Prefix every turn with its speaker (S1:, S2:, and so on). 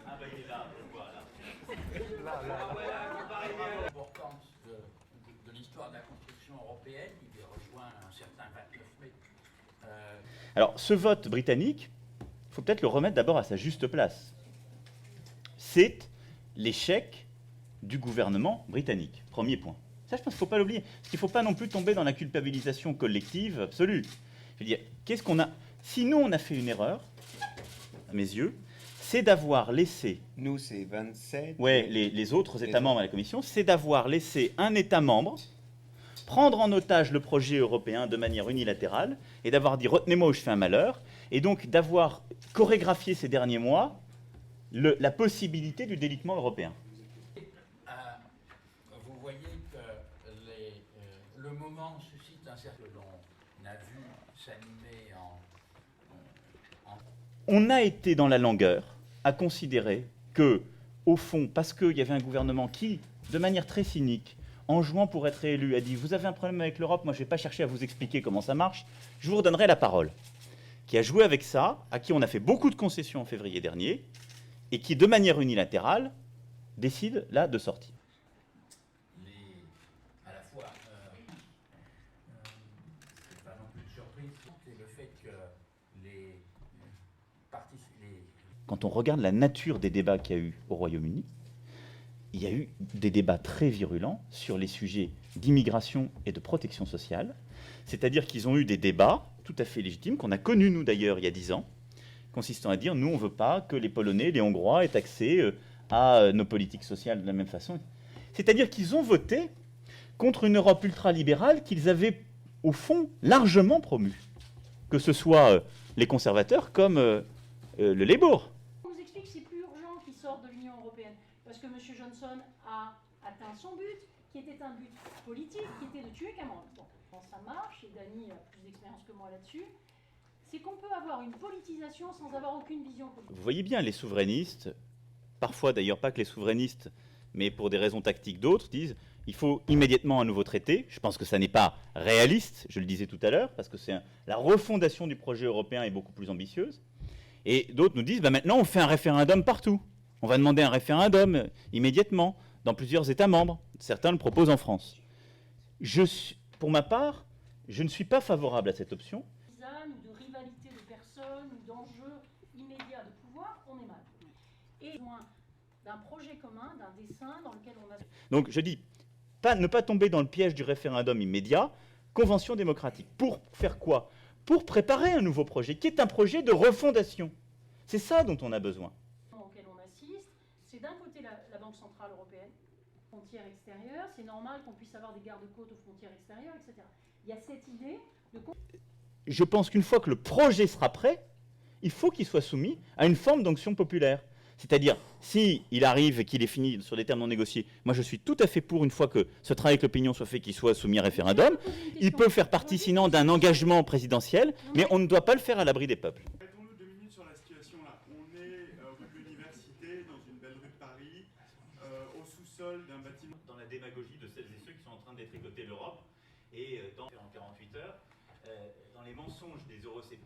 S1: Ah bah il est là, je le vois là.
S2: L'importance de l'histoire de la construction européenne, il rejoint un certain 29 mai.
S3: Alors, ce vote britannique, il faut peut-être le remettre d'abord à sa juste place. C'est l'échec du gouvernement britannique. Premier point. Ça, je pense qu'il ne faut pas l'oublier. Parce qu'il ne faut pas non plus tomber dans la culpabilisation collective absolue. Je veux dire, qu'est-ce qu'on a... Si nous, on a fait une erreur, à mes yeux, c'est d'avoir laissé...
S4: Nous, c'est 27.
S3: Ouais, les autres États membres à la Commission, c'est d'avoir laissé un État membre prendre en otage le projet européen de manière unilatérale et d'avoir dit « retenez-moi ou je fais un malheur », et donc d'avoir chorégraphié ces derniers mois la possibilité du délitement européen.
S2: Vous voyez que le moment suscite un certain... l'on a vu s'animer
S3: On a été dans la langueur à considérer que, au fond, parce qu'il y avait un gouvernement qui, de manière très cynique, en jouant pour être réélu, a dit « Vous avez un problème avec l'Europe, moi je ne vais pas chercher à vous expliquer comment ça marche, je vous redonnerai la parole », qui a joué avec ça, à qui on a fait beaucoup de concessions en février dernier, et qui, de manière unilatérale, décide là de sortir.
S2: À la fois, c'est pas non plus une surprise, c'est le fait que les partis...
S3: Quand on regarde la nature des débats qu'il y a eu au Royaume-Uni, il y a eu des débats très virulents sur les sujets d'immigration et de protection sociale. C'est-à-dire qu'ils ont eu des débats tout à fait légitimes, qu'on a connus, nous d'ailleurs, il y a 10 ans, consistant à dire, nous, on ne veut pas que les Polonais, les Hongrois aient accès à nos politiques sociales de la même façon. C'est-à-dire qu'ils ont voté contre une Europe ultralibérale qu'ils avaient, au fond, largement promue. Que ce soit les conservateurs comme le Labour.
S5: On vous explique que c'est plus urgent qu'ils sortent de l'Union européenne, parce que M. Johnson a atteint son but, qui était un but politique, qui était de tuer Cameron. Bon, ça marche, et Dany a plus d'expérience que moi là-dessus. C'est qu'on peut avoir une politisation sans avoir aucune vision politique.
S3: Vous voyez bien, les souverainistes, parfois d'ailleurs pas que les souverainistes, mais pour des raisons tactiques d'autres, disent il faut immédiatement un nouveau traité. Je pense que ça n'est pas réaliste, je le disais tout à l'heure, parce que la refondation du projet européen est beaucoup plus ambitieuse. Et d'autres nous disent maintenant on fait un référendum partout. On va demander un référendum immédiatement dans plusieurs États membres. Certains le proposent en France. Pour ma part, je ne suis pas favorable à cette option.
S5: Ou de rivalité de personnes, ou d'enjeux immédiats de pouvoir, on est mal. Et loin d'un projet commun, d'un dessein dans lequel on a...
S3: Donc je dis, ne pas tomber dans le piège du référendum immédiat, convention démocratique. Pour faire quoi? Pour préparer un nouveau projet, qui est un projet de refondation. C'est ça dont on a besoin.
S5: Auquel on assiste, c'est d'un côté la Banque Centrale Européenne, frontières extérieures, c'est normal qu'on puisse avoir des gardes-côtes aux frontières extérieures, etc. Il y a cette idée de...
S3: Je pense qu'une fois que le projet sera prêt, il faut qu'il soit soumis à une forme d'onction populaire. C'est-à-dire, s'il arrive et qu'il est fini sur des termes non négociés, moi je suis tout à fait pour, une fois que ce travail avec l'opinion soit fait, qu'il soit soumis à référendum. Il peut faire partie sinon d'un engagement présidentiel, mais on ne doit pas le faire à l'abri des peuples.
S6: Arrêtons-nous 2 minutes sur la situation là. On est rue de l'Université, dans une belle rue de Paris, au sous-sol d'un bâtiment.
S3: Dans la démagogie de celles et ceux qui sont en train de détricoter l'Europe, et en 48 heures, dans les mensonges des eurosceptiques.